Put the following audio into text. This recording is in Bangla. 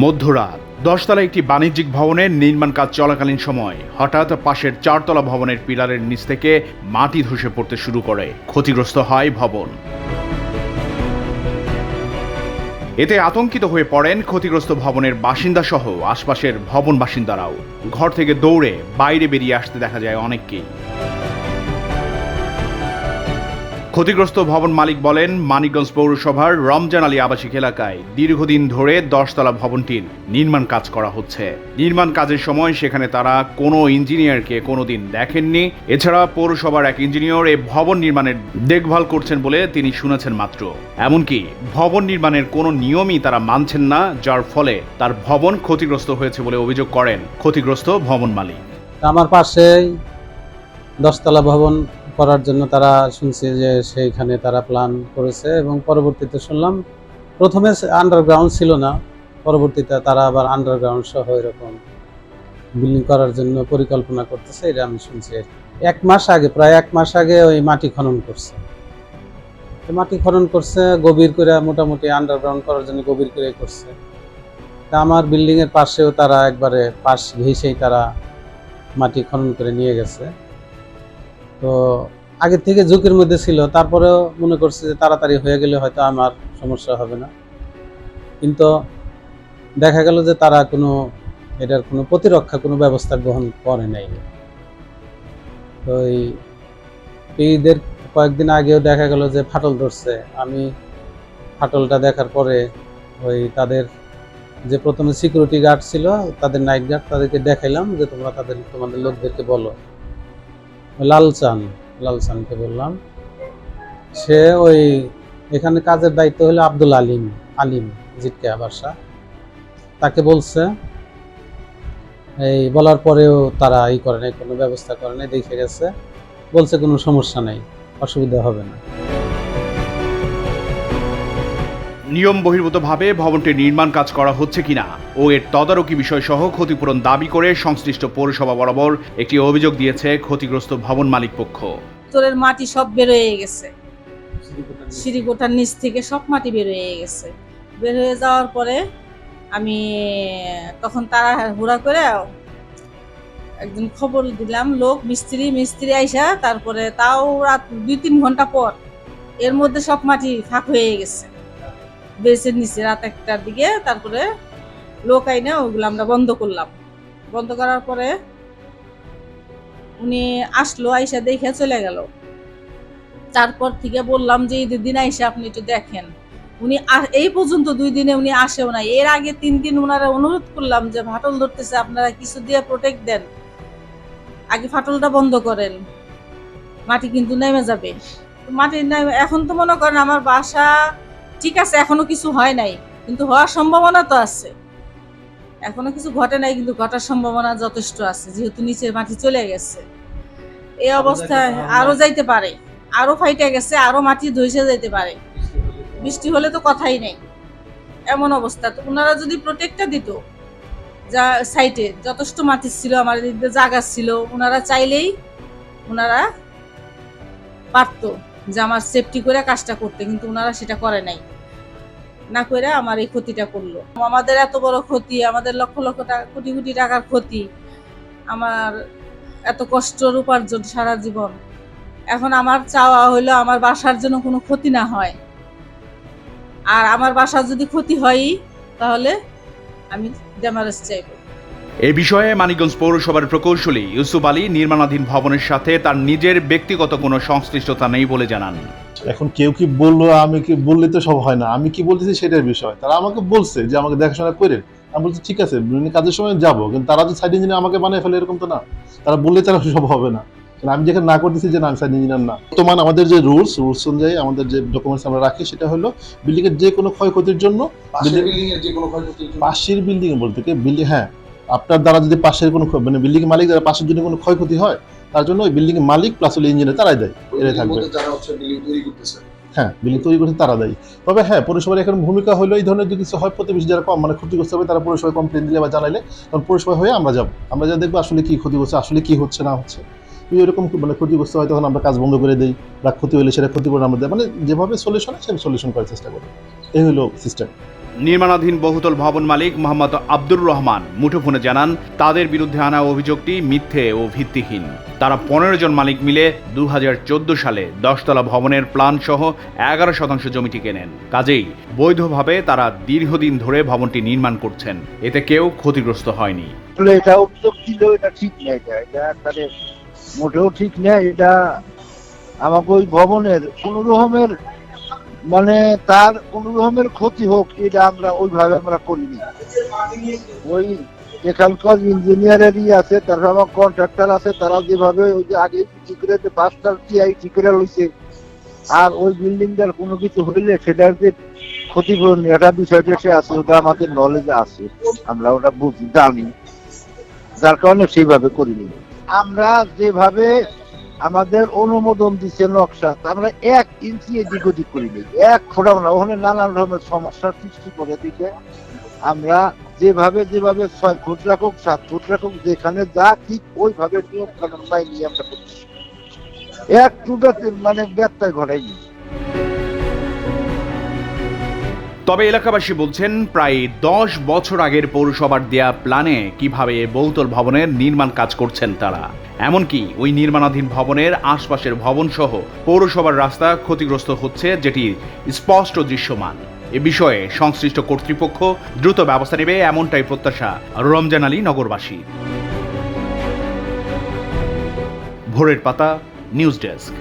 মধ্যরাত ১০তলা একটি বাণিজ্যিক ভবনের নির্মাণ কাজ চলাকালীন সময় হঠাৎ পাশের ৪তলা ভবনের পিলারের নিচ থেকে মাটি ধসে পড়তে শুরু করে। ক্ষতিগ্রস্ত হয় ভবন। এতে আতঙ্কিত হয়ে পড়েন ক্ষতিগ্রস্ত ভবনের বাসিন্দা সহ আশপাশের ভবন বাসিন্দারাও। ঘর থেকে দৌড়ে বাইরে বেরিয়ে আসতে দেখা যায় অনেককেই। ক্ষতিগ্রস্ত ভবন মালিক বলেন, মানিকগঞ্জ পৌরসভার রমজান আলী আবাসিক এলাকায় দীর্ঘদিন ধরে ১০তলা ভবনটির নির্মাণ কাজ করা হচ্ছে। নির্মাণ কাজের সময় সেখানে তারা কোনো ইঞ্জিনিয়ারকে কোনোদিন দেখেননি। এছাড়া পৌরসভার এক ইঞ্জিনিয়ার এই ভবন নির্মাণের দেখভাল করছেন বলে তিনি শুনেছেন মাত্র। এমনকি ভবন নির্মাণের কোনো নিয়মই তারা মানছেন না, যার ফলে তার ভবন ক্ষতিগ্রস্ত হয়েছে বলে অভিযোগ করেন ক্ষতিগ্রস্ত ভবন মালিক। আমার পাশেই 10তলা ভবন করার জন্য তারা শুনছে যে সেইখানে তারা প্ল্যান করেছে এবং পরবর্তীতে শুনলাম প্রথমে আন্ডারগ্রাউন্ড ছিল না, পরবর্তীতে তারা আবার আন্ডারগ্রাউন্ড সহ এরকম বিল্ডিং করার জন্য পরিকল্পনা করতেছে। এটা আমি শুনছি প্রায় এক মাস আগে ওই মাটি খনন করছে গভীর করে, মোটামুটি আন্ডারগ্রাউন্ড করার জন্য গভীর করে করছে। তা আমার বিল্ডিং এর পাশেও তারা একবারে পাশ ঘেঁষেই তারা মাটি খনন করে নিয়ে গেছে। তো আগের থেকে ঝুঁকির মধ্যে ছিল, তারপরেও মনে করছে যে তাড়াতাড়ি হয়ে গেলে হয়তো আমার সমস্যা হবে না, কিন্তু দেখা গেল যে তারা এটার কোনো প্রতিরক্ষা কোনো ব্যবস্থা গ্রহণ করে নাই। তো ঈদের কয়েকদিন আগেও দেখা গেল যে ফাটল ধরছে। আমি ফাটলটা দেখার পরে তাদের যে প্রথমে সিকিউরিটি গার্ড ছিল, তাদের নাইট গার্ড, তাদেরকে দেখাইলাম যে তোমাদের লোকদেরকে বলো। লালচানকে বললাম, সে এখানে কাজের দায়িত্ব হলো আব্দুল আলিম জিটকা বাসা, তাকে বলছে। বলার পরেও তারা করে নাই, কোনো ব্যবস্থা করে নাই, দেখে গেছে, বলছে কোনো সমস্যা নেই, অসুবিধা হবে না। নিয়ম বহির্ভূতভাবে ভবনটির নির্মাণ কাজ করা হচ্ছে কিনা ও এর তদারকি বিষয় সহ ক্ষতিপূরণ দাবি করে সংশ্লিষ্ট পৌরসভা বরাবর একটি অভিযোগ দিয়েছে ক্ষতিগ্রস্ত ভবন মালিক পক্ষ। তোরের মাটি সব বের হয়ে গেছে, সিঁড়িকোঠার নিচ থেকে সব মাটি বের হয়ে গেছে। বের হয়ে যাওয়ার পরে আমি তখন তাড়াহুড়া করে একজন খবর দিলাম, লোক মিস্ত্রি আইসা, তারপরে তাও রাত ২-৩ ঘন্টা পর এর মধ্যে সব মাটি ফাঁক হয়ে গেছে বেসের নিচে রাত ১টার দিকে। তারপরে লোক আইনা ওগুলো আমরা বন্ধ করলাম। বন্ধ করার পরে উনি আসলো, আইসা দেখে চলে গেল। তারপর থেকে বললাম যে ঈদের দিন আইসা আপনি একটু দেখেন। উনি এই পর্যন্ত ২ দিনে উনি আসেও না। এর আগে ৩ দিন ওনারা অনুরোধ করলাম যে ফাটল ধরতেছে, আপনারা কিছু দিয়ে প্রোটেক্ট দেন, আগে ফাটলটা বন্ধ করেন, মাটি কিন্তু নেমে যাবে। মাটি এখন তো মনে করেন আমার বাসা ঠিক আছে, এখনো কিছু হয় নাই, কিন্তু হওয়ার সম্ভাবনা তো আছে। এখনো কিছু ঘটে নাই, কিন্তু ঘটার সম্ভাবনা যথেষ্ট আছে, যেহেতু নিচে মাটি চলে গেছে। এই অবস্থায় আরো যাইতে পারে, আরো ফাইটে গেছে, আরো মাটি ধসে যেতে পারে। বৃষ্টি হলে তো কথাই নেই, এমন অবস্থা। তো ওনারা যদি প্রোটেক্টটা দিত, যা সাইটে যথেষ্ট মাটি ছিল, আমার জায়গা ছিল, ওনারা চাইলেই ওনারা পারতো যে আমার সেফটি করে কাজটা করতে, কিন্তু ওনারা সেটা করে নাই, না করে আমার এই ক্ষতিটা করলো। আমাদের এত বড় ক্ষতি, আমাদের লক্ষ লক্ষ টাকা, কোটি কোটি টাকার ক্ষতি, আমার এত কষ্টের উপার্জন সারা জীবন। এখন আমার চাওয়া হইলো আমার বাসার জন্য কোনো ক্ষতি না হয়, আর আমার বাসার যদি ক্ষতি হয় তাহলে আমি ড্যামারেজ চাইব। এ বিষয়ে মানিকগঞ্জ পৌরসভার প্রকৌশলী ইউসুফ আলী নির্মাণাধীন ভবনের সাথে তার নিজের ব্যক্তিগত কোনো সংশ্লিষ্টতা নেই বলে জানান। এখন কেউ কি বললো, আমি কি বললে তো সব হয় না, আমি কি বলতেছি সেটার বিষয়। তারা আমাকে বলছে যে আমাকে দেখাশোনা করে, আমি বলছি ঠিক আছে কাজের সময় যাবো, কিন্তু তারা যে সাইড ইঞ্জিনিয়ার আমাকে বানিয়ে ফেলে এরকম তো না। তারা বললে তারা সব হবে না, আমি যেখানে না করতেছি যে আমি সাইড ইঞ্জিনিয়ার না। বর্তমান আমাদের যে রুলস অনুযায়ী আমাদের যে ডকুমেন্টস আমরা রাখি, সেটা হলো বিল্ডিং এর যে কোনো ক্ষয়ক্ষতির জন্য, পাশের বিল্ডিং এ বলতে বিল্ডিং, হ্যাঁ আপনার দ্বারা যদি পাশের কোনো বিল্ডিং মালিক দ্বারা পাশের জন্য কোনো ক্ষয়ক্ষতি হয়, তার জন্য ওই বিল্ডিং এর মালিক প্লাস ইঞ্জিনিয়ার তারাই দেয়, এটাই থাকবে। হ্যাঁ, বিল্ডিং তৈরি করতে তারা দেয়। তবে হ্যাঁ, পৌরসভার এখানে ভূমিকা হলো এই ধরনের যদি কিছু হয়, প্রতিবেশী যারা ক্ষতিগ্রস্ত হবে, তারা পৌরসভায় কমপ্লেন দিলে বা জানাইলে, তখন পৌরসভা হয়ে আমরা যাবো, আমরা যা দেখবো আসলে কি ক্ষতিগ্রস্ত, আসলে কি হচ্ছে না হচ্ছে। এরকম ক্ষতিগ্রস্ত হয় তখন আমরা কাজ বন্ধ করে দিই, বা ক্ষতি হলে সেটা ক্ষতিপূরণ আমরা দেয়, যেভাবে সলিউশন হয় সেটা সলিউশন করার চেষ্টা করি। এই হলো সিস্টেম। নির্মাণাধীন বহুতল ভবন মালিক মোহাম্মদ আব্দুর রহমান মুঠোফোনে জানান, তাদের বিরুদ্ধে আনা অভিযোগটি মিথ্যে ও ভিত্তিহীন। তারা 15 জন মালিক মিলে 2014 সালে 10 তলা ভবনের প্ল্যান সহ 11% জমিটি কেনেন। কাজেই বৈধভাবে তারা দীর্ঘদিন ধরে ভবনটি নির্মাণ করছেন, এতে কেউ ক্ষতিগ্রস্ত হয়নি। এটা অভিযোগ ছিল, এটা ঠিক নেই, এটা একেবারে মোটেও ঠিক নেই। এটা আমাকে ওই ভবনের কোন রকমের মানে তার কোন রকমের ক্ষতি হোক এটা আমরা ওইভাবে আমরা করিনি। ওই এখানকার ইঞ্জিনিয়ারেরই আছে, তারপর আমার কন্ট্রাক্টর আছে, তারা যেভাবে ওই যে আগে ঠিক করে 5টা টিআই ঠিক করে রয়েছে, আর ওই বিল্ডিংটার কোনো কিছু হইলে সেটার যে ক্ষতিপূরণ এটা বিষয়টা সে আছে, ওটা আমাদের নলেজে আছে, আমরা ওটা বুঝি জানি, যার কারণে সেইভাবে করিনি। আমরা যেভাবে আমাদের অনুমোদন দিচ্ছে নকশা, আমরা 1 ইঞ্চি এদিক ওদিক করিনি, 1 ফোঁটা না। ওখানে নানান রকমের সমস্যার সৃষ্টি করে দিকে আমরা যেভাবে 6 ফুট রাখুক 7 ফুট রাখুক, যেখানে যা ঠিক ওইভাবে নিয়ম কানুন নিয়ে আমরা করছি, একটুটাতে মানে ব্যত্যয় ঘটাইনি। তবে এলাকাবাসী বলছেন, প্রায় 10 বছর আগের পৌরসভার দেয়া প্ল্যানে কিভাবে বহুতল ভবনের নির্মাণ কাজ করছেন তারা। এমনকি ওই নির্মাণাধীন ভবনের আশপাশের ভবন সহ পৌরসভার রাস্তা ক্ষতিগ্রস্ত হচ্ছে, যেটি স্পষ্ট দৃশ্যমান। এ বিষয়ে সংশ্লিষ্ট কর্তৃপক্ষ দ্রুত ব্যবস্থা নেবে, এমনটাই প্রত্যাশা রমজান আলী নগরবাসী। ভোরের পাতা, নিউজ ডেস্ক।